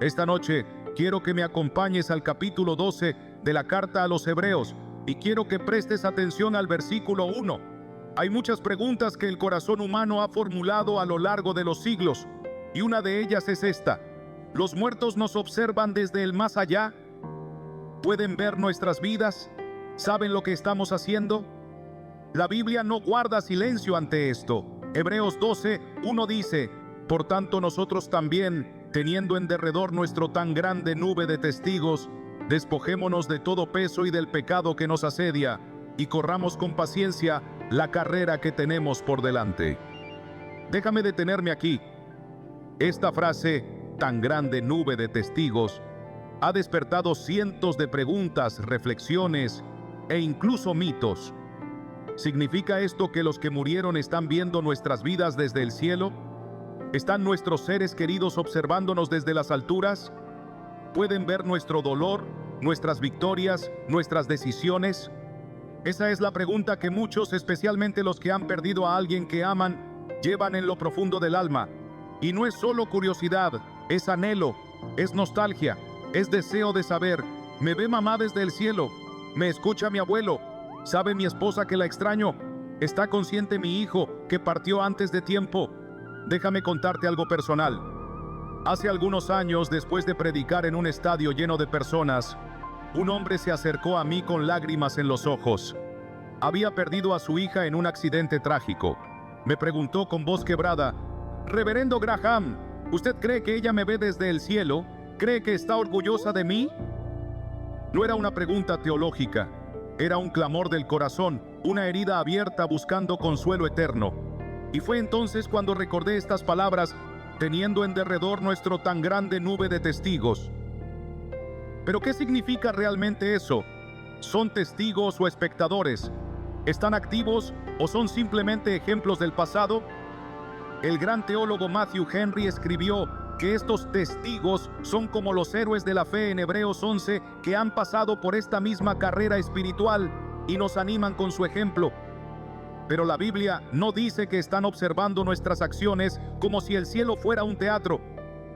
Esta noche quiero que me acompañes al capítulo 12 de la carta a los Hebreos y quiero que prestes atención al versículo 1. Hay muchas preguntas que el corazón humano ha formulado a lo largo de los siglos y una de ellas es esta: ¿los muertos nos observan desde el más allá? ¿Pueden ver nuestras vidas? ¿Saben lo que estamos haciendo? La Biblia no guarda silencio ante esto. Hebreos 12:1 dice: por tanto nosotros también, teniendo en derredor nuestro tan grande nube de testigos, despojémonos de todo peso y del pecado que nos asedia, y corramos con paciencia la carrera que tenemos por delante. Déjame detenerme aquí. Esta frase, tan grande nube de testigos, ha despertado cientos de preguntas, reflexiones e incluso mitos. ¿Significa esto que los que murieron están viendo nuestras vidas desde el cielo? ¿Están nuestros seres queridos observándonos desde las alturas? ¿Pueden ver nuestro dolor, nuestras victorias, nuestras decisiones? Esa es la pregunta que muchos, especialmente los que han perdido a alguien que aman, llevan en lo profundo del alma. Y no es solo curiosidad, es anhelo, es nostalgia, es deseo de saber: ¿me ve mamá desde el cielo? ¿Me escucha mi abuelo? ¿Sabe mi esposa que la extraño? ¿Está consciente mi hijo que partió antes de tiempo? Déjame contarte algo personal. Hace algunos años, después de predicar en un estadio lleno de personas, un hombre se acercó a mí con lágrimas en los ojos. Había perdido a su hija en un accidente trágico. Me preguntó con voz quebrada: «Reverendo Graham, ¿usted cree que ella me ve desde el cielo? ¿Cree que está orgullosa de mí?». No era una pregunta teológica, era un clamor del corazón, una herida abierta buscando consuelo eterno. Y fue entonces cuando recordé estas palabras: teniendo en derredor nuestro tan grande nube de testigos. ¿Pero qué significa realmente eso? ¿Son testigos o espectadores? ¿Están activos o son simplemente ejemplos del pasado? El gran teólogo Matthew Henry escribió que estos testigos son como los héroes de la fe en Hebreos 11 que han pasado por esta misma carrera espiritual y nos animan con su ejemplo. Pero la Biblia no dice que están observando nuestras acciones como si el cielo fuera un teatro.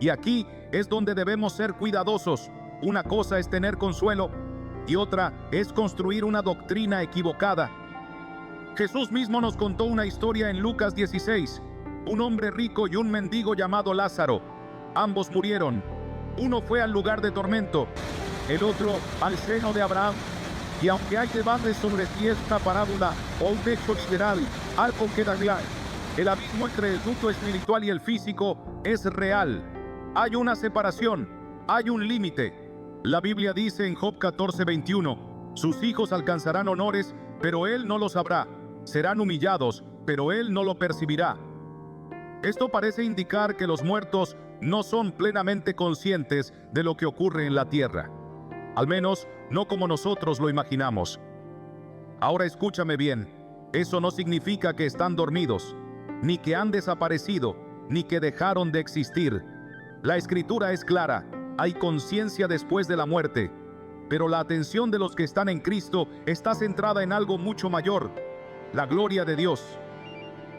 Y aquí es donde debemos ser cuidadosos. Una cosa es tener consuelo y otra es construir una doctrina equivocada. Jesús mismo nos contó una historia en Lucas 16. Un hombre rico y un mendigo llamado Lázaro. Ambos murieron. Uno fue al lugar de tormento, el otro al seno de Abraham. Y aunque hay debate sobre si esta parábola o un hecho literal, algo queda claro: el abismo entre el mundo espiritual y el físico es real. Hay una separación, hay un límite. La Biblia dice en Job 14:21: sus hijos alcanzarán honores, pero él no lo sabrá. Serán humillados, pero él no lo percibirá. Esto parece indicar que los muertos no son plenamente conscientes de lo que ocurre en la tierra. Al menos, no como nosotros lo imaginamos. Ahora escúchame bien, eso no significa que están dormidos, ni que han desaparecido, ni que dejaron de existir. La Escritura es clara, hay conciencia después de la muerte, pero la atención de los que están en Cristo está centrada en algo mucho mayor: la gloria de Dios.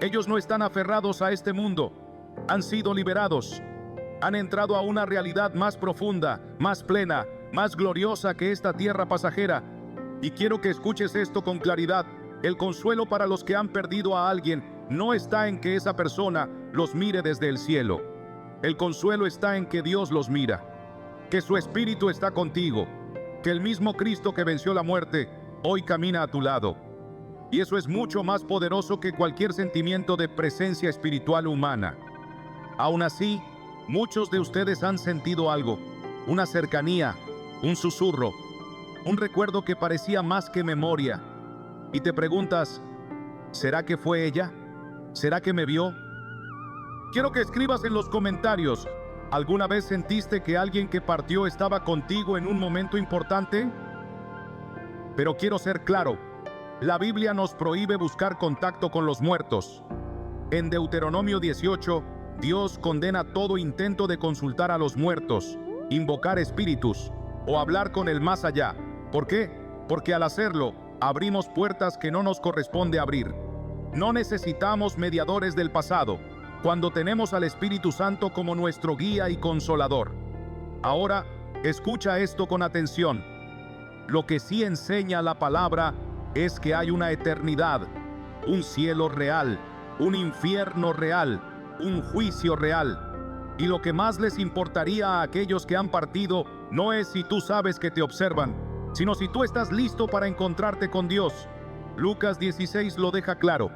Ellos no están aferrados a este mundo, han sido liberados, han entrado a una realidad más profunda, más plena, más gloriosa que esta tierra pasajera. Y quiero que escuches esto con claridad: el consuelo para los que han perdido a alguien no está en que esa persona los mire desde el cielo. El consuelo está en que Dios los mira, que su espíritu está contigo, que el mismo Cristo que venció la muerte hoy camina a tu lado. Y eso es mucho más poderoso que cualquier sentimiento de presencia espiritual humana. Aún así, muchos de ustedes han sentido algo, una cercanía, un susurro, un recuerdo que parecía más que memoria. Y te preguntas: ¿será que fue ella? ¿Será que me vio? Quiero que escribas en los comentarios: ¿alguna vez sentiste que alguien que partió estaba contigo en un momento importante? Pero quiero ser claro: la Biblia nos prohíbe buscar contacto con los muertos. En Deuteronomio 18, Dios condena todo intento de consultar a los muertos, invocar espíritus o hablar con el más allá. ¿Por qué? Porque al hacerlo, abrimos puertas que no nos corresponde abrir. No necesitamos mediadores del pasado, cuando tenemos al Espíritu Santo como nuestro guía y consolador. Ahora, escucha esto con atención. Lo que sí enseña la palabra es que hay una eternidad, un cielo real, un infierno real, un juicio real. Y lo que más les importaría a aquellos que han partido no es si tú sabes que te observan, sino si tú estás listo para encontrarte con Dios. Lucas 16 lo deja claro.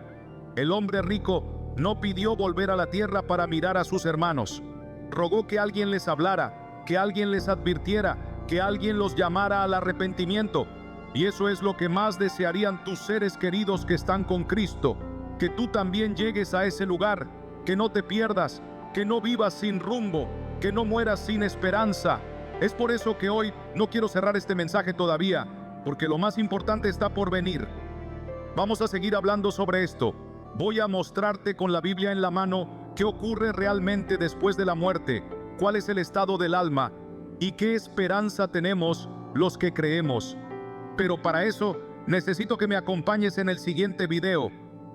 El hombre rico no pidió volver a la tierra para mirar a sus hermanos. Rogó que alguien les hablara, que alguien les advirtiera, que alguien los llamara al arrepentimiento. Y eso es lo que más desearían tus seres queridos que están con Cristo, que tú también llegues a ese lugar, que no te pierdas, que no vivas sin rumbo, que no mueras sin esperanza. Es por eso que hoy no quiero cerrar este mensaje todavía, porque lo más importante está por venir. Vamos a seguir hablando sobre esto. Voy a mostrarte con la Biblia en la mano qué ocurre realmente después de la muerte, cuál es el estado del alma y qué esperanza tenemos los que creemos. Pero para eso necesito que me acompañes en el siguiente video,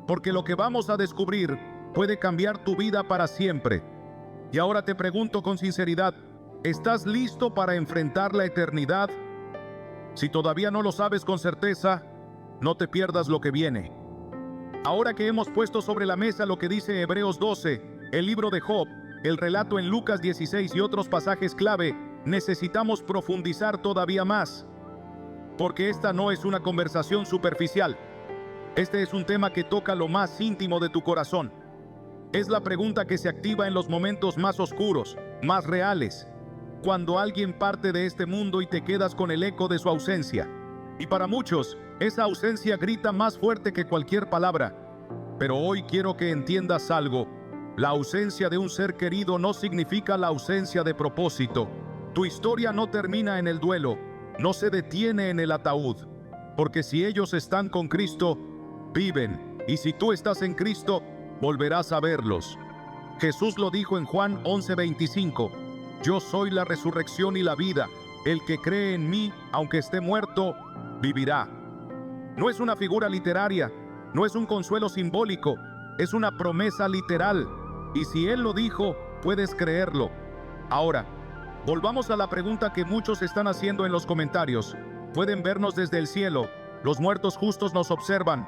porque lo que vamos a descubrir puede cambiar tu vida para siempre. Y ahora te pregunto con sinceridad, ¿estás listo para enfrentar la eternidad? Si todavía no lo sabes con certeza, no te pierdas lo que viene. Ahora que hemos puesto sobre la mesa lo que dice Hebreos 12, el libro de Job, el relato en Lucas 16 y otros pasajes clave, necesitamos profundizar todavía más. Porque esta no es una conversación superficial. Este es un tema que toca lo más íntimo de tu corazón. Es la pregunta que se activa en los momentos más oscuros, más reales, cuando alguien parte de este mundo y te quedas con el eco de su ausencia. Y para muchos, esa ausencia grita más fuerte que cualquier palabra. Pero hoy quiero que entiendas algo. La ausencia de un ser querido no significa la ausencia de propósito. Tu historia no termina en el duelo, no se detiene en el ataúd. Porque si ellos están con Cristo, viven. Y si tú estás en Cristo, volverás a verlos. Jesús lo dijo en Juan 11:25. Yo soy la resurrección y la vida. El que cree en mí, aunque esté muerto, vivirá. No es una figura literaria, no es un consuelo simbólico, es una promesa literal. Y si Él lo dijo, puedes creerlo. Ahora, volvamos a la pregunta que muchos están haciendo en los comentarios. Pueden vernos desde el cielo, los muertos justos nos observan.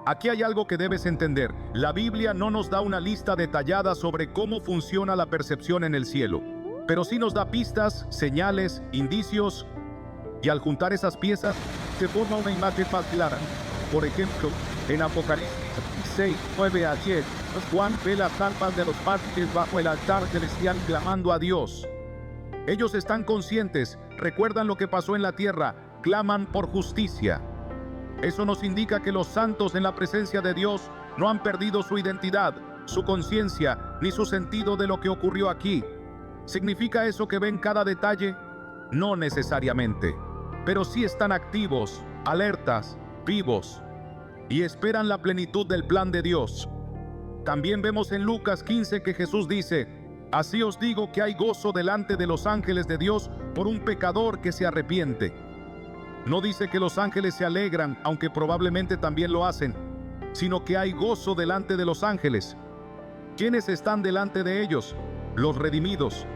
Aquí hay algo que debes entender. La Biblia no nos da una lista detallada sobre cómo funciona la percepción en el cielo, pero sí nos da pistas, señales, indicios, y al juntar esas piezas se forma una imagen más clara. Por ejemplo, en Apocalipsis 6, 9 a 10, Juan ve las almas de los mártires bajo el altar celestial clamando a Dios. Ellos están conscientes, recuerdan lo que pasó en la tierra, claman por justicia. Eso nos indica que los santos en la presencia de Dios no han perdido su identidad, su conciencia, ni su sentido de lo que ocurrió aquí. ¿Significa eso que ven cada detalle? No necesariamente, pero sí están activos, alertas, vivos, y esperan la plenitud del plan de Dios. También vemos en Lucas 15 que Jesús dice: así os digo que hay gozo delante de los ángeles de Dios por un pecador que se arrepiente. No dice que los ángeles se alegran, aunque probablemente también lo hacen, sino que hay gozo delante de los ángeles. ¿Quiénes están delante de ellos? Los redimidos,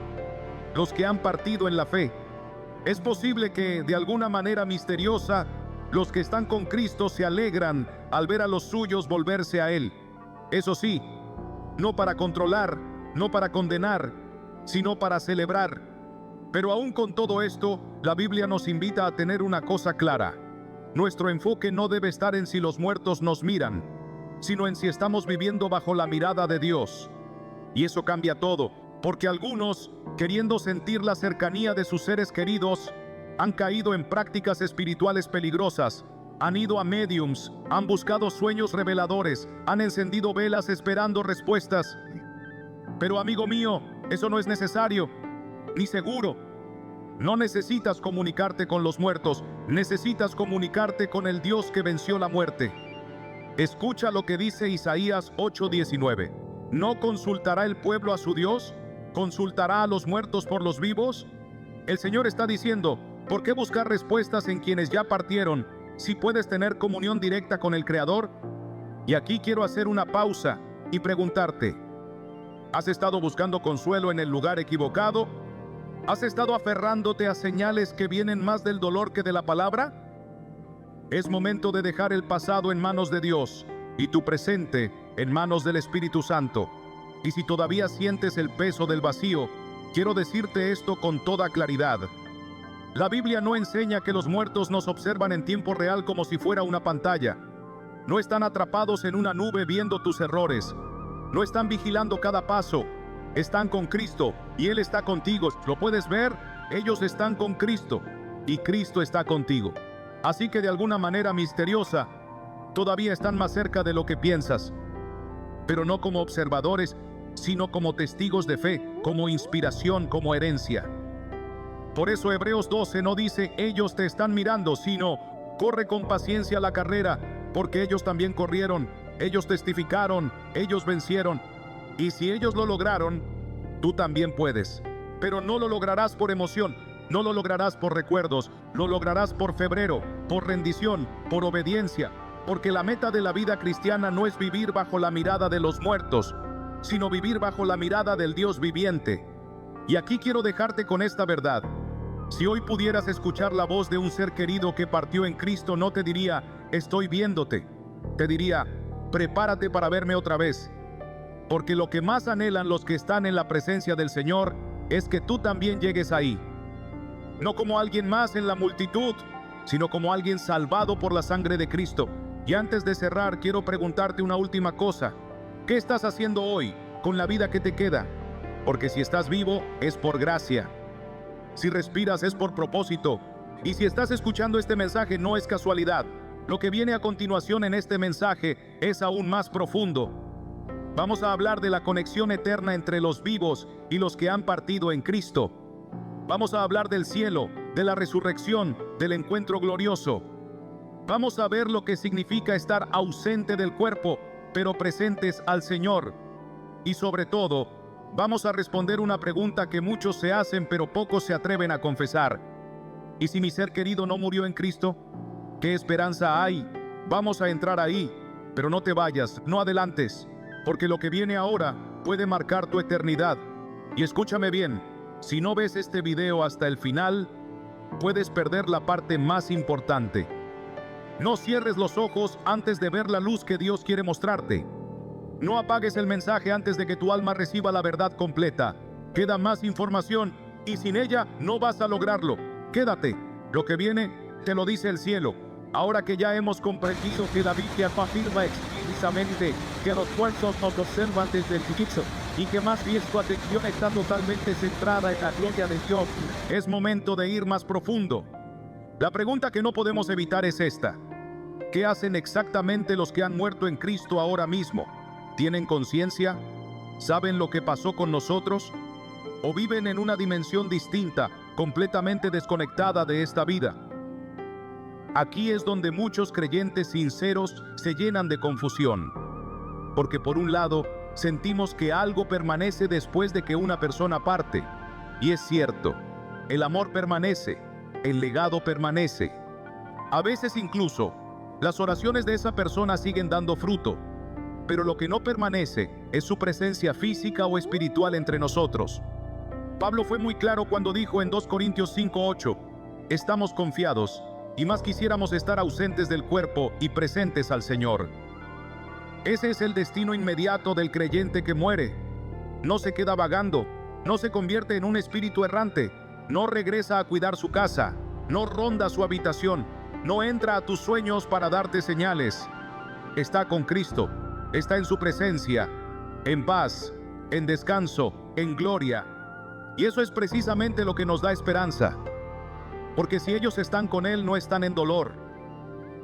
los que han partido en la fe. Es posible que, de alguna manera misteriosa, los que están con Cristo se alegran al ver a los suyos volverse a Él. Eso sí, no para controlar, no para condenar, sino para celebrar. Pero aún con todo esto, la Biblia nos invita a tener una cosa clara. Nuestro enfoque no debe estar en si los muertos nos miran, sino en si estamos viviendo bajo la mirada de Dios. Y eso cambia todo, porque algunos, queriendo sentir la cercanía de sus seres queridos, han caído en prácticas espirituales peligrosas, han ido a mediums, han buscado sueños reveladores, han encendido velas esperando respuestas. Pero amigo mío, eso no es necesario, ni seguro. No necesitas comunicarte con los muertos, necesitas comunicarte con el Dios que venció la muerte. Escucha lo que dice Isaías 8:19. ¿No consultará el pueblo a su Dios? ¿Consultará a los muertos por los vivos? El Señor está diciendo: ¿por qué buscar respuestas en quienes ya partieron, si puedes tener comunión directa con el Creador? Y aquí quiero hacer una pausa y preguntarte: ¿has estado buscando consuelo en el lugar equivocado? ¿Has estado aferrándote a señales que vienen más del dolor que de la palabra? Es momento de dejar el pasado en manos de Dios y tu presente en manos del Espíritu Santo. Y si todavía sientes el peso del vacío, quiero decirte esto con toda claridad. La Biblia no enseña que los muertos nos observan en tiempo real como si fuera una pantalla. No están atrapados en una nube viendo tus errores. No están vigilando cada paso. Están con Cristo y Él está contigo. ¿Lo puedes ver? Ellos están con Cristo y Cristo está contigo. Así que de alguna manera misteriosa, todavía están más cerca de lo que piensas. Pero no como observadores, sino como testigos de fe, como inspiración, como herencia. Por eso Hebreos 12 no dice ellos te están mirando, sino corre con paciencia la carrera, porque ellos también corrieron, ellos testificaron, ellos vencieron. Y si ellos lo lograron, tú también puedes. Pero no lo lograrás por emoción, no lo lograrás por recuerdos, lo lograrás por febrero, por rendición, por obediencia. Porque la meta de la vida cristiana no es vivir bajo la mirada de los muertos, sino vivir bajo la mirada del Dios viviente. Y aquí quiero dejarte con esta verdad. Si hoy pudieras escuchar la voz de un ser querido que partió en Cristo, no te diría, estoy viéndote. Te diría, prepárate para verme otra vez. Porque lo que más anhelan los que están en la presencia del Señor es que tú también llegues ahí. No como alguien más en la multitud, sino como alguien salvado por la sangre de Cristo. Y antes de cerrar, quiero preguntarte una última cosa. ¿Qué estás haciendo hoy con la vida que te queda? Porque si estás vivo, es por gracia. Si respiras, es por propósito. Y si estás escuchando este mensaje, no es casualidad. Lo que viene a continuación en este mensaje es aún más profundo. Vamos a hablar de la conexión eterna entre los vivos y los que han partido en Cristo. Vamos a hablar del cielo, de la resurrección, del encuentro glorioso. Vamos a ver lo que significa estar ausente del cuerpo, pero presentes al Señor. Y sobre todo, vamos a responder una pregunta que muchos se hacen, pero pocos se atreven a confesar. ¿Y si mi ser querido no murió en Cristo? ¿Qué esperanza hay? Vamos a entrar ahí, pero no te vayas, no adelantes, porque lo que viene ahora puede marcar tu eternidad. Y escúchame bien, si no ves este video hasta el final, puedes perder la parte más importante. No cierres los ojos antes de ver la luz que Dios quiere mostrarte. No apagues el mensaje antes de que tu alma reciba la verdad completa. Queda más información y sin ella no vas a lograrlo. Quédate. Lo que viene te lo dice el cielo. Ahora que ya hemos comprendido que la Biblia afirma explícitamente que los muertos nos observan desde el inicio y que más bien su atención está totalmente centrada en la gloria de Dios, es momento de ir más profundo. La pregunta que no podemos evitar es esta. ¿Qué hacen exactamente los que han muerto en Cristo ahora mismo? ¿Tienen conciencia? ¿Saben lo que pasó con nosotros? ¿O viven en una dimensión distinta, completamente desconectada de esta vida? Aquí es donde muchos creyentes sinceros se llenan de confusión. Porque por un lado, sentimos que algo permanece después de que una persona parte. Y es cierto, el amor permanece, el legado permanece. A veces incluso, las oraciones de esa persona siguen dando fruto. Pero lo que no permanece es su presencia física o espiritual entre nosotros. Pablo fue muy claro cuando dijo en 2 Corintios 5:8, estamos confiados y más quisiéramos estar ausentes del cuerpo y presentes al Señor. Ese es el destino inmediato del creyente que muere. No se queda vagando, no se convierte en un espíritu errante, no regresa a cuidar su casa, no ronda su habitación, no entra a tus sueños para darte señales. Está con Cristo, está en su presencia, en paz, en descanso, en gloria. Y eso es precisamente lo que nos da esperanza. Porque si ellos están con Él, no están en dolor,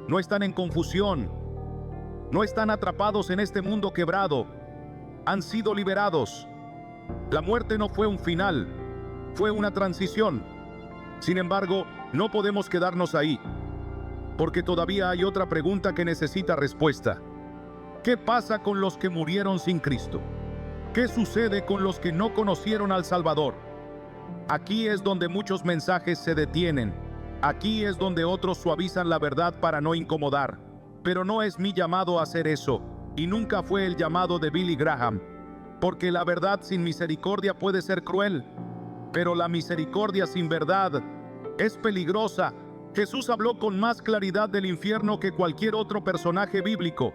no están en confusión, no están atrapados en este mundo quebrado, han sido liberados. La muerte no fue un final, fue una transición. Sin embargo, no podemos quedarnos ahí, porque todavía hay otra pregunta que necesita respuesta. ¿Qué pasa con los que murieron sin Cristo? ¿Qué sucede con los que no conocieron al Salvador? Aquí es donde muchos mensajes se detienen. Aquí es donde otros suavizan la verdad para no incomodar. Pero no es mi llamado a hacer eso, y nunca fue el llamado de Billy Graham, porque la verdad sin misericordia puede ser cruel. Pero la misericordia sin verdad es peligrosa. Jesús habló con más claridad del infierno que cualquier otro personaje bíblico,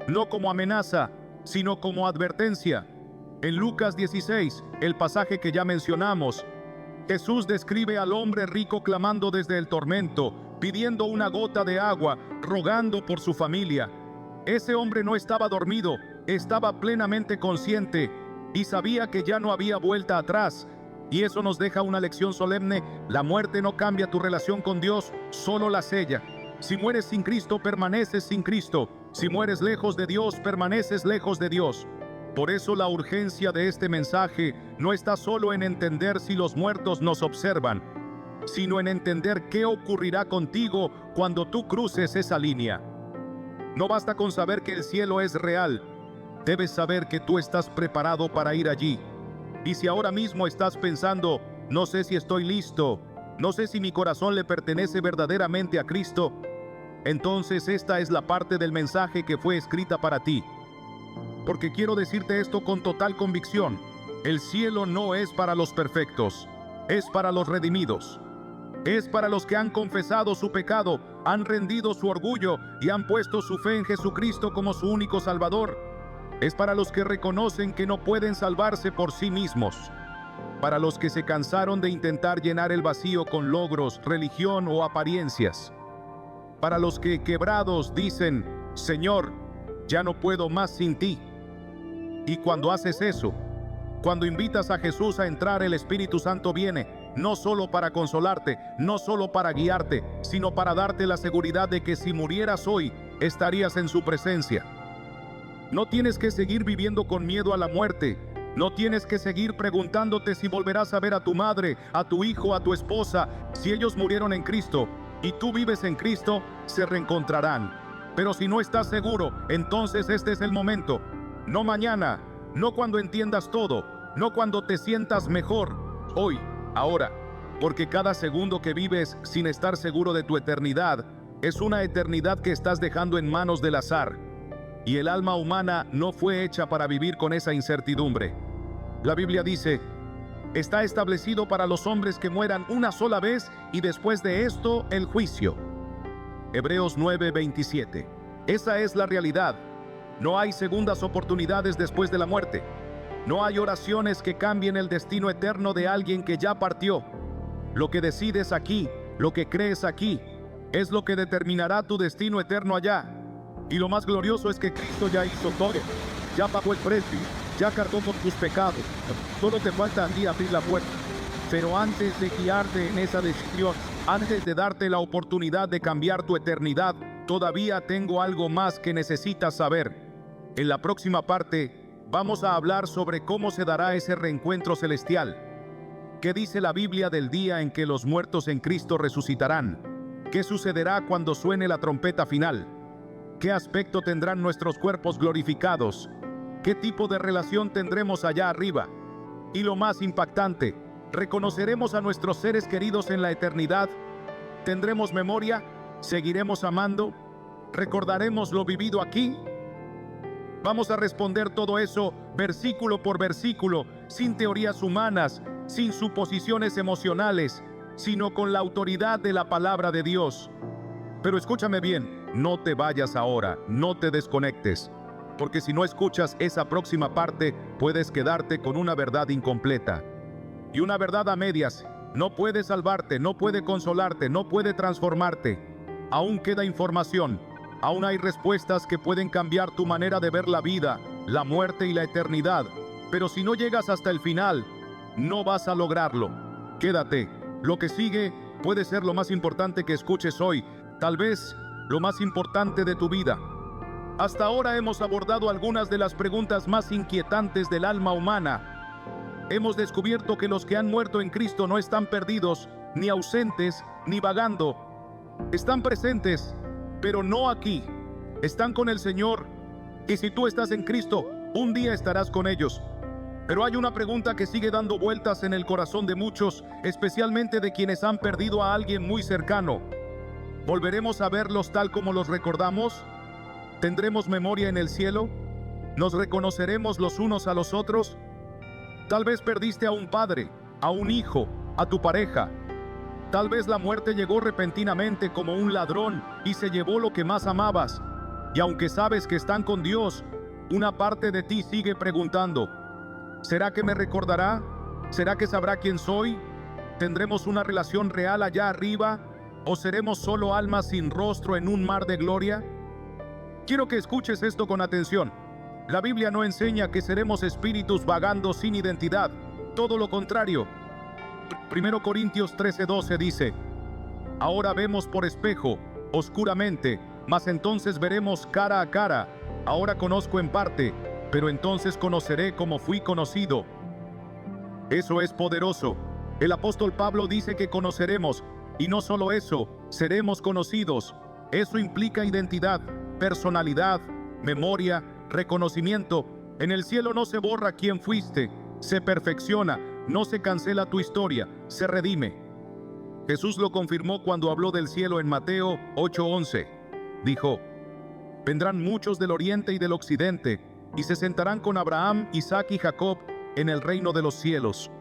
no como amenaza, sino como advertencia. En Lucas 16, el pasaje que ya mencionamos, Jesús describe al hombre rico clamando desde el tormento, pidiendo una gota de agua, rogando por su familia. Ese hombre no estaba dormido, estaba plenamente consciente y sabía que ya no había vuelta atrás. Y eso nos deja una lección solemne: la muerte no cambia tu relación con Dios, solo la sella. Si mueres sin Cristo, permaneces sin Cristo. Si mueres lejos de Dios, permaneces lejos de Dios. Por eso la urgencia de este mensaje no está solo en entender si los muertos nos observan, sino en entender qué ocurrirá contigo cuando tú cruces esa línea. No basta con saber que el cielo es real, debes saber que tú estás preparado para ir allí. Y si ahora mismo estás pensando, no sé si estoy listo, no sé si mi corazón le pertenece verdaderamente a Cristo, entonces esta es la parte del mensaje que fue escrita para ti. Porque quiero decirte esto con total convicción: el cielo no es para los perfectos, es para los redimidos. Es para los que han confesado su pecado, han rendido su orgullo y han puesto su fe en Jesucristo como su único Salvador. Es para los que reconocen que no pueden salvarse por sí mismos. Para los que se cansaron de intentar llenar el vacío con logros, religión o apariencias. Para los que, quebrados, dicen: Señor, ya no puedo más sin ti. Y cuando haces eso, cuando invitas a Jesús a entrar, el Espíritu Santo viene, no solo para consolarte, no solo para guiarte, sino para darte la seguridad de que si murieras hoy, estarías en su presencia. No tienes que seguir viviendo con miedo a la muerte. No tienes que seguir preguntándote si volverás a ver a tu madre, a tu hijo, a tu esposa. Si ellos murieron en Cristo y tú vives en Cristo, se reencontrarán. Pero si no estás seguro, entonces este es el momento. No mañana, no cuando entiendas todo, no cuando te sientas mejor. Hoy, ahora. Porque cada segundo que vives sin estar seguro de tu eternidad es una eternidad que estás dejando en manos del azar. Y el alma humana no fue hecha para vivir con esa incertidumbre. La Biblia dice: está establecido para los hombres que mueran una sola vez y después de esto el juicio. Hebreos 9:27. Esa es la realidad. No hay segundas oportunidades después de la muerte. No hay oraciones que cambien el destino eterno de alguien que ya partió. Lo que decides aquí, lo que crees aquí, es lo que determinará tu destino eterno allá. Y lo más glorioso es que Cristo ya hizo todo. Ya pagó el precio, ya cargó con tus pecados. Solo te falta a ti abrir la puerta. Pero antes de guiarte en esa decisión, antes de darte la oportunidad de cambiar tu eternidad, todavía tengo algo más que necesitas saber. En la próxima parte, vamos a hablar sobre cómo se dará ese reencuentro celestial. ¿Qué dice la Biblia del día en que los muertos en Cristo resucitarán? ¿Qué sucederá cuando suene la trompeta final? ¿Qué aspecto tendrán nuestros cuerpos glorificados? ¿Qué tipo de relación tendremos allá arriba? Y lo más impactante, ¿reconoceremos a nuestros seres queridos en la eternidad? ¿Tendremos memoria? ¿Seguiremos amando? ¿Recordaremos lo vivido aquí? Vamos a responder todo eso versículo por versículo, sin teorías humanas, sin suposiciones emocionales, sino con la autoridad de la palabra de Dios. Pero escúchame bien, no te vayas ahora, no te desconectes, porque si no escuchas esa próxima parte, puedes quedarte con una verdad incompleta. Y una verdad a medias no puede salvarte, no puede consolarte, no puede transformarte. Aún queda información, aún hay respuestas que pueden cambiar tu manera de ver la vida, la muerte y la eternidad. Pero si no llegas hasta el final, no vas a lograrlo. Quédate, lo que sigue puede ser lo más importante que escuches hoy, tal vez lo más importante de tu vida. Hasta ahora hemos abordado algunas de las preguntas más inquietantes del alma humana. Hemos descubierto que los que han muerto en Cristo no están perdidos, ni ausentes, ni vagando. Están presentes, pero no aquí. Están con el Señor. Y si tú estás en Cristo, un día estarás con ellos. Pero hay una pregunta que sigue dando vueltas en el corazón de muchos, especialmente de quienes han perdido a alguien muy cercano. ¿Volveremos a verlos tal como los recordamos? ¿Tendremos memoria en el cielo? ¿Nos reconoceremos los unos a los otros? Tal vez perdiste a un padre, a un hijo, a tu pareja. Tal vez la muerte llegó repentinamente como un ladrón y se llevó lo que más amabas. Y aunque sabes que están con Dios, una parte de ti sigue preguntando: ¿será que me recordará? ¿Será que sabrá quién soy? ¿Tendremos una relación real allá arriba? ¿O seremos solo almas sin rostro en un mar de gloria? Quiero que escuches esto con atención. La Biblia no enseña que seremos espíritus vagando sin identidad. Todo lo contrario. 1 Corintios 13:12 dice: ahora vemos por espejo, oscuramente, mas entonces veremos cara a cara. Ahora conozco en parte, pero entonces conoceré como fui conocido. Eso es poderoso. El apóstol Pablo dice que conoceremos, y no solo eso, seremos conocidos. Eso implica identidad, personalidad, memoria, reconocimiento. En el cielo no se borra quién fuiste, se perfecciona, no se cancela tu historia, se redime. Jesús lo confirmó cuando habló del cielo en Mateo 8:11. Dijo: vendrán muchos del oriente y del occidente, y se sentarán con Abraham, Isaac y Jacob en el reino de los cielos.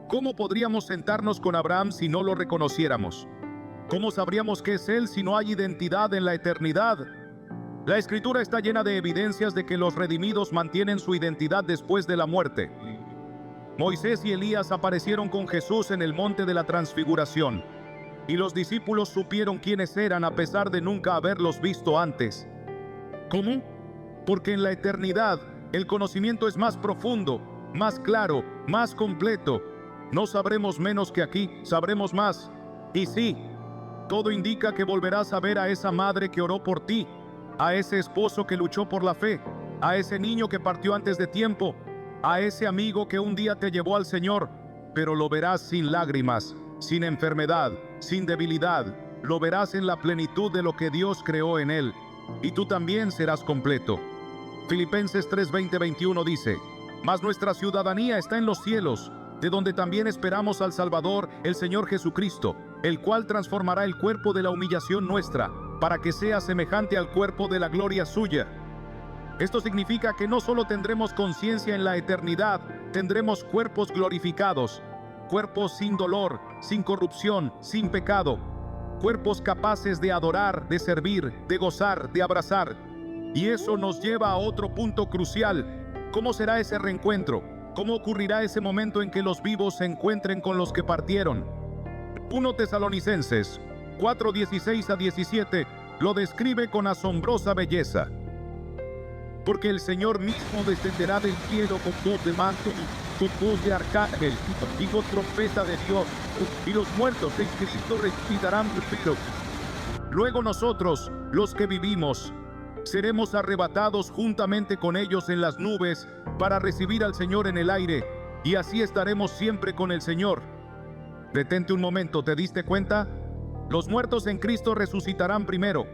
¿Cómo podríamos sentarnos con Abraham si no lo reconociéramos? ¿Cómo sabríamos que es él si no hay identidad en la eternidad? La Escritura está llena de evidencias de que los redimidos mantienen su identidad después de la muerte. Moisés y Elías aparecieron con Jesús en el monte de la Transfiguración, y los discípulos supieron quiénes eran a pesar de nunca haberlos visto antes. ¿Cómo? Porque en la eternidad el conocimiento es más profundo, más claro, más completo. No sabremos menos que aquí, sabremos más. Y sí, todo indica que volverás a ver a esa madre que oró por ti, a ese esposo que luchó por la fe, a ese niño que partió antes de tiempo, a ese amigo que un día te llevó al Señor, pero lo verás sin lágrimas, sin enfermedad, sin debilidad. Lo verás en la plenitud de lo que Dios creó en él, y tú también serás completo. Filipenses 3:20-21 dice: mas nuestra ciudadanía está en los cielos, de donde también esperamos al Salvador, el Señor Jesucristo, el cual transformará el cuerpo de la humillación nuestra, para que sea semejante al cuerpo de la gloria suya. Esto significa que no solo tendremos conciencia en la eternidad, tendremos cuerpos glorificados, cuerpos sin dolor, sin corrupción, sin pecado, cuerpos capaces de adorar, de servir, de gozar, de abrazar. Y eso nos lleva a otro punto crucial. ¿Cómo será ese reencuentro? ¿Cómo ocurrirá ese momento en que los vivos se encuentren con los que partieron? 1 Tesalonicenses 4:16-17 lo describe con asombrosa belleza. Porque el Señor mismo descenderá del cielo con voz de mando, con voz de arcángel y con trompeta de Dios, y los muertos en Cristo resucitarán primero. Luego nosotros, los que vivimos, seremos arrebatados juntamente con ellos en las nubes para recibir al Señor en el aire, y así estaremos siempre con el Señor. Detente un momento, ¿te diste cuenta? Los muertos en Cristo resucitarán primero.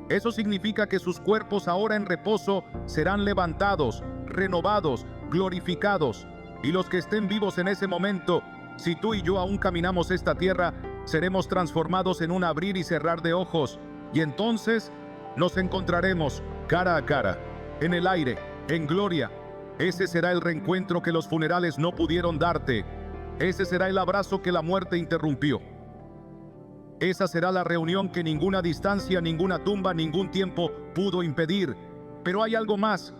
Eso significa que sus cuerpos ahora en reposo serán levantados, renovados, glorificados. Y los que estén vivos en ese momento, si tú y yo aún caminamos esta tierra, seremos transformados en un abrir y cerrar de ojos. Y entonces nos encontraremos cara a cara, en el aire, en gloria. Ese será el reencuentro que los funerales no pudieron darte. Ese será el abrazo que la muerte interrumpió. Esa será la reunión que ninguna distancia, ninguna tumba, ningún tiempo pudo impedir. Pero hay algo más.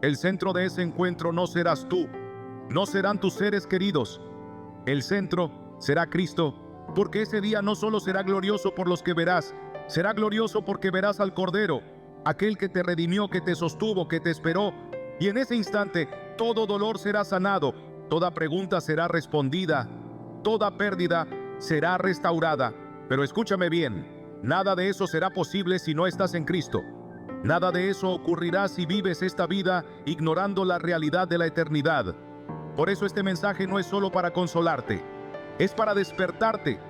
El centro de ese encuentro no serás tú, no serán tus seres queridos. El centro será Cristo, porque ese día no solo será glorioso por los que verás, será glorioso porque verás al Cordero, aquel que te redimió, que te sostuvo, que te esperó. Y en ese instante todo dolor será sanado, toda pregunta será respondida, toda pérdida será restaurada. Pero escúchame bien, nada de eso será posible si no estás en Cristo. Nada de eso ocurrirá si vives esta vida ignorando la realidad de la eternidad. Por eso este mensaje no es solo para consolarte, es para despertarte,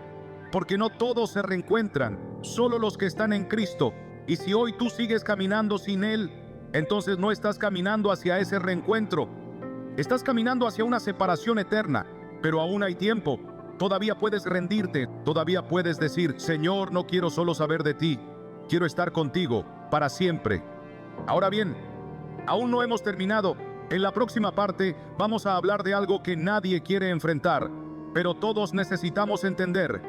porque no todos se reencuentran, solo los que están en Cristo. Y si hoy tú sigues caminando sin Él, entonces no estás caminando hacia ese reencuentro. Estás caminando hacia una separación eterna, pero aún hay tiempo. Todavía puedes rendirte, todavía puedes decir: Señor, no quiero solo saber de ti, quiero estar contigo para siempre. Ahora bien, aún no hemos terminado. En la próxima parte vamos a hablar de algo que nadie quiere enfrentar, pero todos necesitamos entender.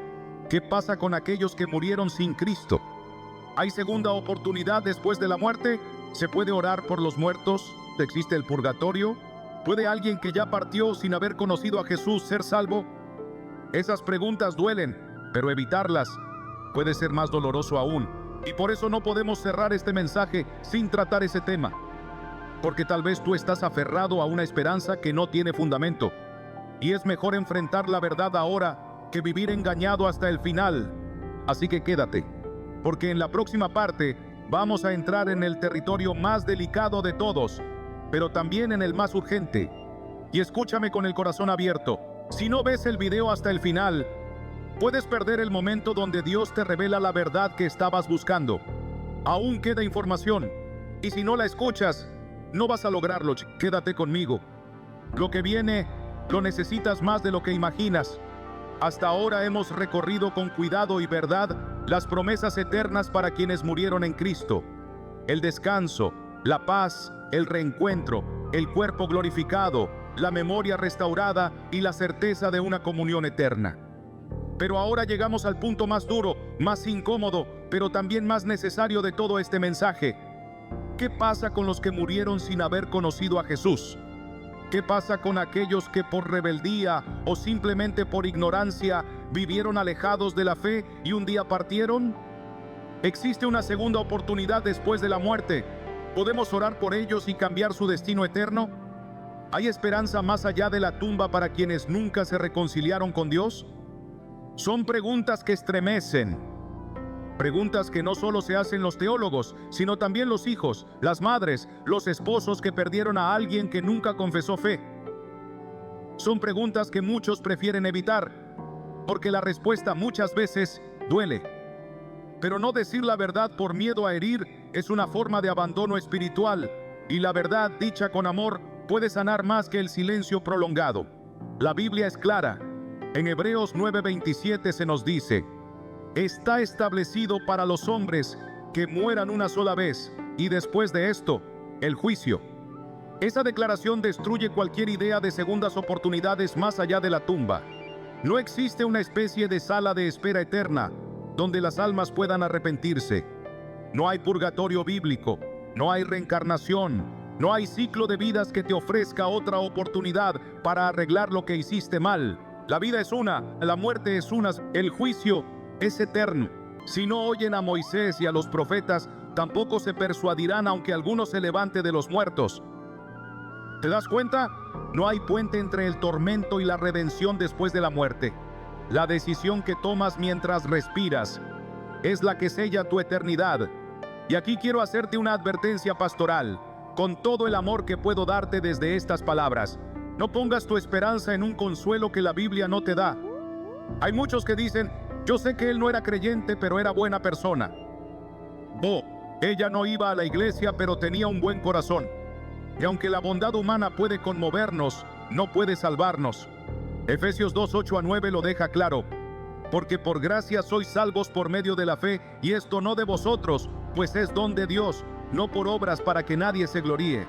¿Qué pasa con aquellos que murieron sin Cristo? ¿Hay segunda oportunidad después de la muerte? ¿Se puede orar por los muertos? ¿Existe el purgatorio? ¿Puede alguien que ya partió sin haber conocido a Jesús ser salvo? Esas preguntas duelen, pero evitarlas puede ser más doloroso aún. Y por eso no podemos cerrar este mensaje sin tratar ese tema. Porque tal vez tú estás aferrado a una esperanza que no tiene fundamento. Y es mejor enfrentar la verdad ahora que vivir engañado hasta el final. Así que quédate, porque en la próxima parte vamos a entrar en el territorio más delicado de todos, pero también en el más urgente. Y escúchame con el corazón abierto. Si no ves el video hasta el final, puedes perder el momento donde Dios te revela la verdad que estabas buscando. Aún queda información, y si no la escuchas, no vas a lograrlo. Quédate conmigo. Lo que viene, lo necesitas más de lo que imaginas. Hasta ahora hemos recorrido con cuidado y verdad las promesas eternas para quienes murieron en Cristo. El descanso, la paz, el reencuentro, el cuerpo glorificado, la memoria restaurada y la certeza de una comunión eterna. Pero ahora llegamos al punto más duro, más incómodo, pero también más necesario de todo este mensaje. ¿Qué pasa con los que murieron sin haber conocido a Jesús? ¿Qué pasa con aquellos que por rebeldía o simplemente por ignorancia vivieron alejados de la fe y un día partieron? ¿Existe una segunda oportunidad después de la muerte? ¿Podemos orar por ellos y cambiar su destino eterno? ¿Hay esperanza más allá de la tumba para quienes nunca se reconciliaron con Dios? Son preguntas que estremecen. Preguntas que no solo se hacen los teólogos, sino también los hijos, las madres, los esposos que perdieron a alguien que nunca confesó fe. Son preguntas que muchos prefieren evitar, porque la respuesta muchas veces duele. Pero no decir la verdad por miedo a herir es una forma de abandono espiritual, y la verdad dicha con amor puede sanar más que el silencio prolongado. La Biblia es clara. En Hebreos 9:27 se nos dice: está establecido para los hombres que mueran una sola vez, y después de esto, el juicio. Esa declaración destruye cualquier idea de segundas oportunidades más allá de la tumba. No existe una especie de sala de espera eterna, donde las almas puedan arrepentirse. No hay purgatorio bíblico, no hay reencarnación, no hay ciclo de vidas que te ofrezca otra oportunidad para arreglar lo que hiciste mal. La vida es una, la muerte es una, el juicio es eterno. Si no oyen a Moisés y a los profetas, tampoco se persuadirán aunque alguno se levante de los muertos. ¿Te das cuenta? No hay puente entre el tormento y la redención después de la muerte. La decisión que tomas mientras respiras es la que sella tu eternidad. Y aquí quiero hacerte una advertencia pastoral, con todo el amor que puedo darte desde estas palabras. No pongas tu esperanza en un consuelo que la Biblia no te da. Hay muchos que dicen: yo sé que él no era creyente, pero era buena persona. Ella no iba a la iglesia, pero tenía un buen corazón. Y aunque la bondad humana puede conmovernos, no puede salvarnos. Efesios 2:8-9 lo deja claro. Porque por gracia sois salvos por medio de la fe, y esto no de vosotros, pues es don de Dios, no por obras para que nadie se gloríe.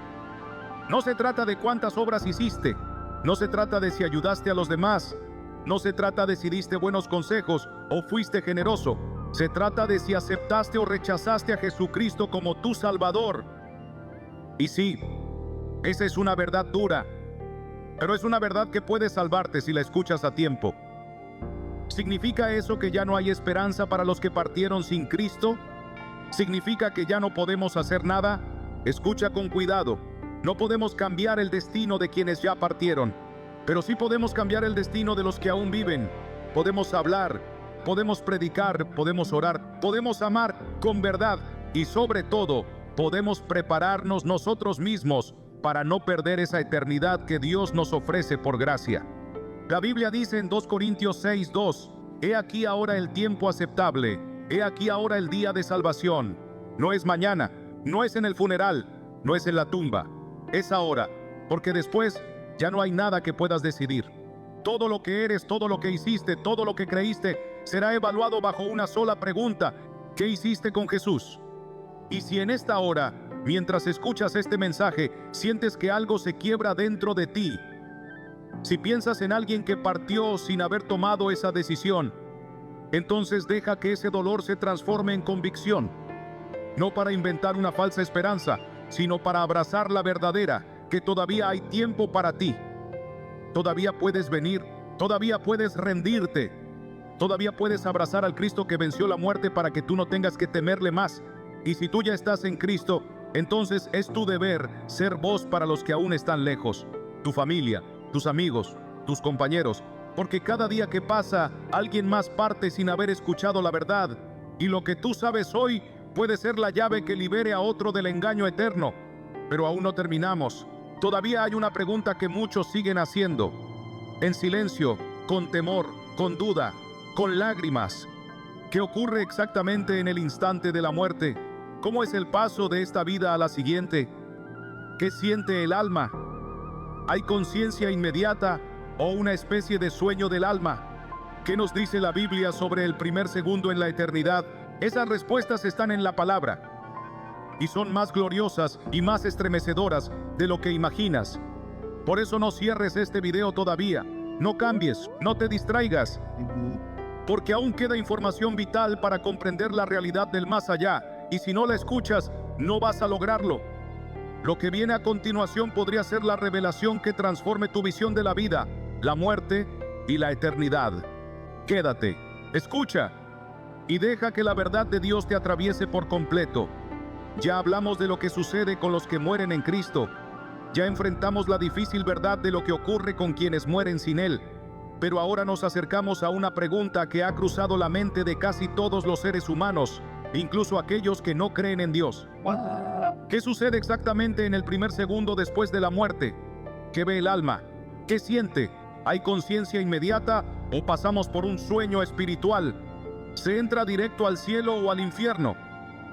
No se trata de cuántas obras hiciste, no se trata de si ayudaste a los demás, no se trata de si diste buenos consejos o fuiste generoso. Se trata de si aceptaste o rechazaste a Jesucristo como tu Salvador. Y sí, esa es una verdad dura, pero es una verdad que puede salvarte si la escuchas a tiempo. ¿Significa eso que ya no hay esperanza para los que partieron sin Cristo? ¿Significa que ya no podemos hacer nada? Escucha con cuidado. No podemos cambiar el destino de quienes ya partieron, pero sí podemos cambiar el destino de los que aún viven. Podemos hablar, podemos predicar, podemos orar, podemos amar con verdad y sobre todo, podemos prepararnos nosotros mismos para no perder esa eternidad que Dios nos ofrece por gracia. La Biblia dice en 2 Corintios 6:2: he aquí ahora el tiempo aceptable, he aquí ahora el día de salvación. No es mañana, no es en el funeral, no es en la tumba, es ahora, porque después ya no hay nada que puedas decidir. Todo lo que eres, todo lo que hiciste, todo lo que creíste, será evaluado bajo una sola pregunta: ¿qué hiciste con Jesús? Y si en esta hora Mientras escuchas este mensaje, sientes que algo se quiebra dentro de ti. Si piensas en alguien que partió sin haber tomado esa decisión, entonces deja que ese dolor se transforme en convicción. No para inventar una falsa esperanza, sino para abrazar la verdadera, que todavía hay tiempo para ti. Todavía puedes venir, todavía puedes rendirte, todavía puedes abrazar al Cristo que venció la muerte para que tú no tengas que temerle más. Y si tú ya estás en Cristo, entonces es tu deber ser voz para los que aún están lejos, tu familia, tus amigos, tus compañeros, porque cada día que pasa, alguien más parte sin haber escuchado la verdad, y lo que tú sabes hoy puede ser la llave que libere a otro del engaño eterno. Pero aún no terminamos. Todavía hay una pregunta que muchos siguen haciendo, en silencio, con temor, con duda, con lágrimas. ¿Qué ocurre exactamente en el instante de la muerte? ¿Cómo es el paso de esta vida a la siguiente? ¿Qué siente el alma? ¿Hay conciencia inmediata o una especie de sueño del alma? ¿Qué nos dice la Biblia sobre el primer segundo en la eternidad? Esas respuestas están en la palabra y son más gloriosas y más estremecedoras de lo que imaginas. Por eso no cierres este video todavía. No cambies, no te distraigas, porque aún queda información vital para comprender la realidad del más allá, y si no la escuchas, no vas a lograrlo. Lo que viene a continuación podría ser la revelación que transforme tu visión de la vida, la muerte y la eternidad. Quédate, escucha y deja que la verdad de Dios te atraviese por completo. Ya hablamos de lo que sucede con los que mueren en Cristo. Ya enfrentamos la difícil verdad de lo que ocurre con quienes mueren sin Él. Pero ahora nos acercamos a una pregunta que ha cruzado la mente de casi todos los seres humanos, incluso aquellos que no creen en Dios. ¿Qué sucede exactamente en el primer segundo después de la muerte? ¿Qué ve el alma? ¿Qué siente? ¿Hay conciencia inmediata o pasamos por un sueño espiritual? ¿Se entra directo al cielo o al infierno?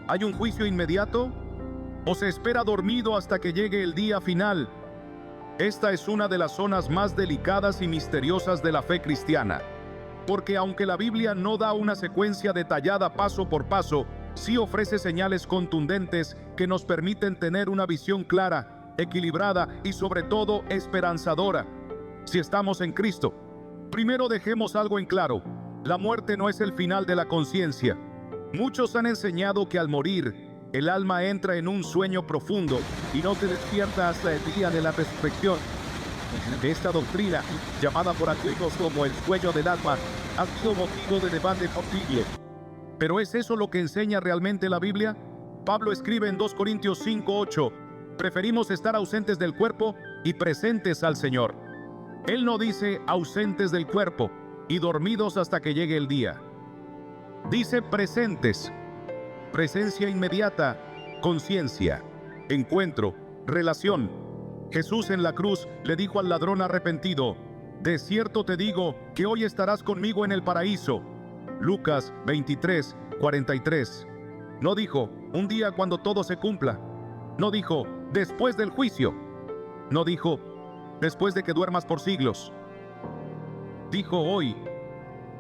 ¿Hay un juicio inmediato? ¿O se espera dormido hasta que llegue el día final? Esta es una de las zonas más delicadas y misteriosas de la fe cristiana, porque aunque la Biblia no da una secuencia detallada paso por paso, sí ofrece señales contundentes que nos permiten tener una visión clara, equilibrada y sobre todo esperanzadora. Si estamos en Cristo, primero dejemos algo en claro: la muerte no es el final de la conciencia. Muchos han enseñado que al morir, el alma entra en un sueño profundo y no se despierta hasta el día de la resurrección. Esta doctrina, llamada por algunos como el sueño del alma, ha sido motivo de debate por siglos. ¿Pero es eso lo que enseña realmente la Biblia? Pablo escribe en 2 Corintios 5:8, preferimos estar ausentes del cuerpo y presentes al Señor. Él no dice ausentes del cuerpo y dormidos hasta que llegue el día. Dice presentes, presencia inmediata, conciencia, encuentro, relación. Jesús en la cruz le dijo al ladrón arrepentido: de cierto te digo que hoy estarás conmigo en el paraíso. Lucas 23:43. No dijo un día cuando todo se cumpla. No dijo después del juicio. No dijo después de que duermas por siglos. Dijo hoy.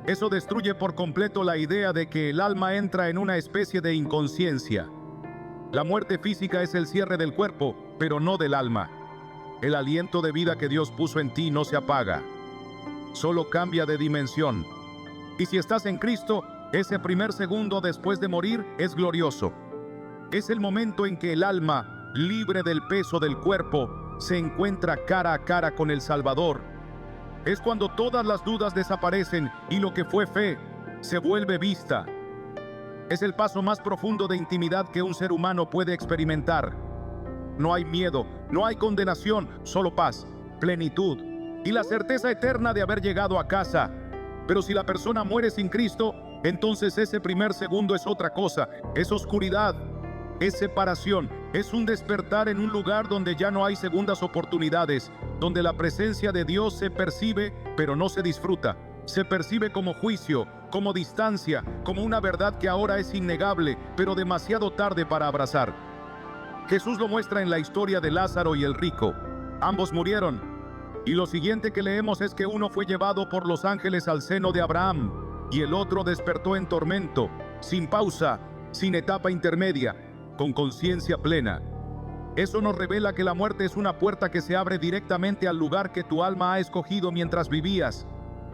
Eso destruye por completo la idea de que el alma entra en una especie de inconsciencia. La muerte física es el cierre del cuerpo, pero no del alma. El aliento de vida que Dios puso en ti no se apaga, solo cambia de dimensión. Y si estás en Cristo, ese primer segundo después de morir es glorioso. Es el momento en que el alma, libre del peso del cuerpo, se encuentra cara a cara con el Salvador. Es cuando todas las dudas desaparecen y lo que fue fe se vuelve vista. Es el paso más profundo de intimidad que un ser humano puede experimentar. No hay miedo, no hay condenación, solo paz, plenitud y la certeza eterna de haber llegado a casa. Pero si la persona muere sin Cristo, entonces ese primer segundo es otra cosa, es oscuridad, es separación, es un despertar en un lugar donde ya no hay segundas oportunidades, donde la presencia de Dios se percibe, pero no se disfruta. Se percibe como juicio, como distancia, como una verdad que ahora es innegable, pero demasiado tarde para abrazar. Jesús lo muestra en la historia de Lázaro y el rico. Ambos murieron, y lo siguiente que leemos es que uno fue llevado por los ángeles al seno de Abraham, y el otro despertó en tormento, sin pausa, sin etapa intermedia, con conciencia plena. Eso nos revela que la muerte es una puerta que se abre directamente al lugar que tu alma ha escogido mientras vivías.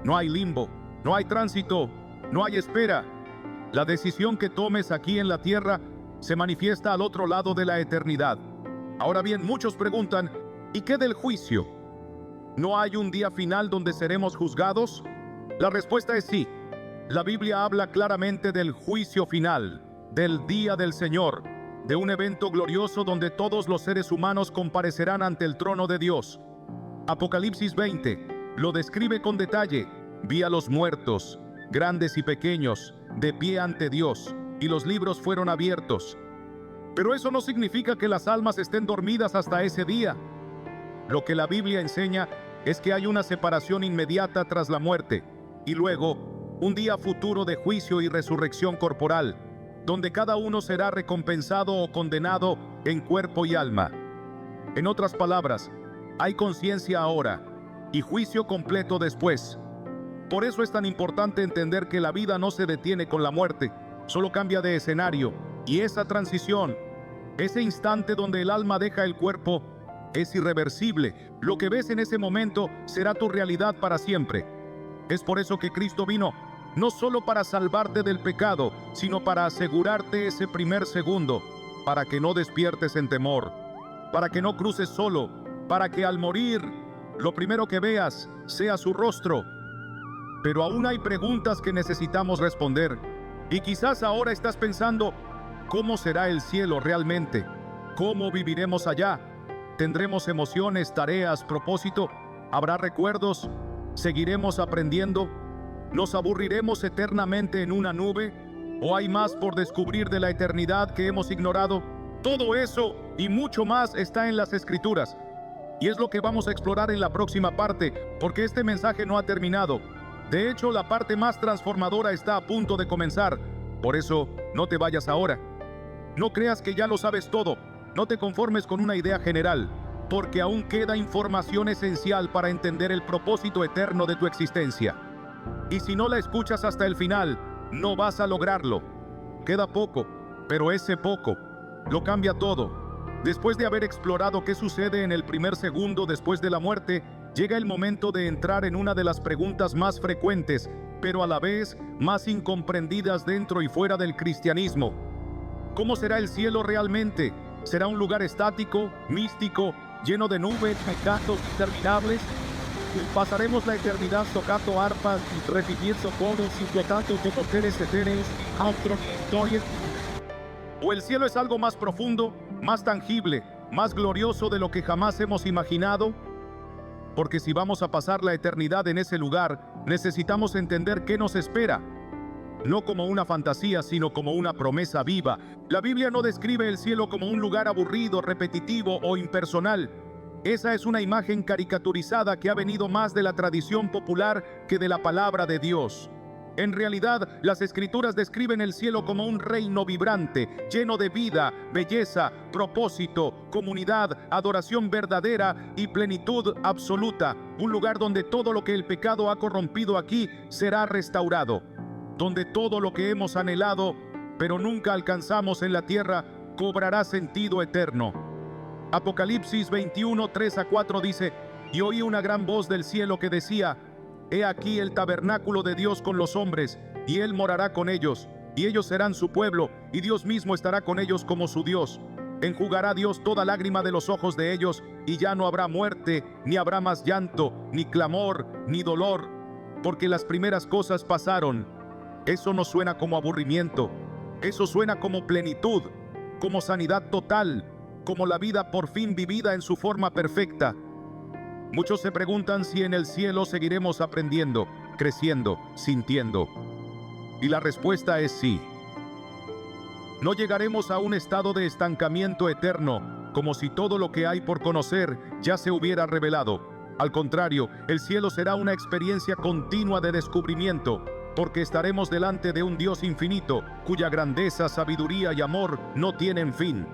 No hay limbo, no hay tránsito, no hay espera. La decisión que tomes aquí en la tierra se manifiesta al otro lado de la eternidad. Ahora bien, muchos preguntan, ¿y qué del juicio? ¿No hay un día final donde seremos juzgados? La respuesta es sí. La Biblia habla claramente del juicio final, del día del Señor, de un evento glorioso donde todos los seres humanos comparecerán ante el trono de Dios. Apocalipsis 20 lo describe con detalle. Vi a los muertos, grandes y pequeños, de pie ante Dios, y los libros fueron abiertos. Pero eso no significa que las almas estén dormidas hasta ese día. Lo que la Biblia enseña es que hay una separación inmediata tras la muerte, y luego un día futuro de juicio y resurrección corporal, donde cada uno será recompensado o condenado en cuerpo y alma. En otras palabras, hay conciencia ahora y juicio completo después. Por eso es tan importante entender que la vida no se detiene con la muerte, solo cambia de escenario, y esa transición, ese instante donde el alma deja el cuerpo, es irreversible. Lo que ves en ese momento será tu realidad para siempre. Es por eso que Cristo vino, no solo para salvarte del pecado, sino para asegurarte ese primer segundo, para que no despiertes en temor, para que no cruces solo, para que al morir, lo primero que veas sea su rostro. Pero aún hay preguntas que necesitamos responder, y quizás ahora estás pensando, ¿cómo será el cielo realmente? ¿Cómo viviremos allá? ¿Tendremos emociones, tareas, propósito? ¿Habrá recuerdos? ¿Seguiremos aprendiendo? ¿Nos aburriremos eternamente en una nube? ¿O hay más por descubrir de la eternidad que hemos ignorado? Todo eso y mucho más está en las Escrituras. Y es lo que vamos a explorar en la próxima parte, porque este mensaje no ha terminado. De hecho, la parte más transformadora está a punto de comenzar. Por eso, no te vayas ahora. No creas que ya lo sabes todo. No te conformes con una idea general, porque aún queda información esencial para entender el propósito eterno de tu existencia. Y si no la escuchas hasta el final, no vas a lograrlo. Queda poco, pero ese poco lo cambia todo. Después de haber explorado qué sucede en el primer segundo después de la muerte, llega el momento de entrar en una de las preguntas más frecuentes, pero a la vez más incomprendidas dentro y fuera del cristianismo. ¿Cómo será el cielo realmente? ¿Será un lugar estático, místico, lleno de nubes, cantos interminables? ¿Pasaremos la eternidad tocando arpas y repitiendo coros y cantos de mujeres etéreas, astros, historias? ¿O el cielo es algo más profundo, más tangible, más glorioso de lo que jamás hemos imaginado? Porque si vamos a pasar la eternidad en ese lugar, necesitamos entender qué nos espera. No como una fantasía, sino como una promesa viva. La Biblia no describe el cielo como un lugar aburrido, repetitivo o impersonal. Esa es una imagen caricaturizada que ha venido más de la tradición popular que de la palabra de Dios. En realidad, las Escrituras describen el cielo como un reino vibrante, lleno de vida, belleza, propósito, comunidad, adoración verdadera y plenitud absoluta. Un lugar donde todo lo que el pecado ha corrompido aquí será restaurado. Donde todo lo que hemos anhelado, pero nunca alcanzamos en la tierra, cobrará sentido eterno. Apocalipsis 21, 3-4 dice: Y oí una gran voz del cielo que decía: He aquí el tabernáculo de Dios con los hombres, y Él morará con ellos, y ellos serán su pueblo, y Dios mismo estará con ellos como su Dios. Enjugará Dios toda lágrima de los ojos de ellos, y ya no habrá muerte, ni habrá más llanto, ni clamor, ni dolor, porque las primeras cosas pasaron. Eso no suena como aburrimiento, eso suena como plenitud, como sanidad total, como la vida por fin vivida en su forma perfecta. Muchos se preguntan si en el cielo seguiremos aprendiendo, creciendo, sintiendo. Y la respuesta es sí. No llegaremos a un estado de estancamiento eterno, como si todo lo que hay por conocer ya se hubiera revelado. Al contrario, el cielo será una experiencia continua de descubrimiento, porque estaremos delante de un Dios infinito, cuya grandeza, sabiduría y amor no tienen fin.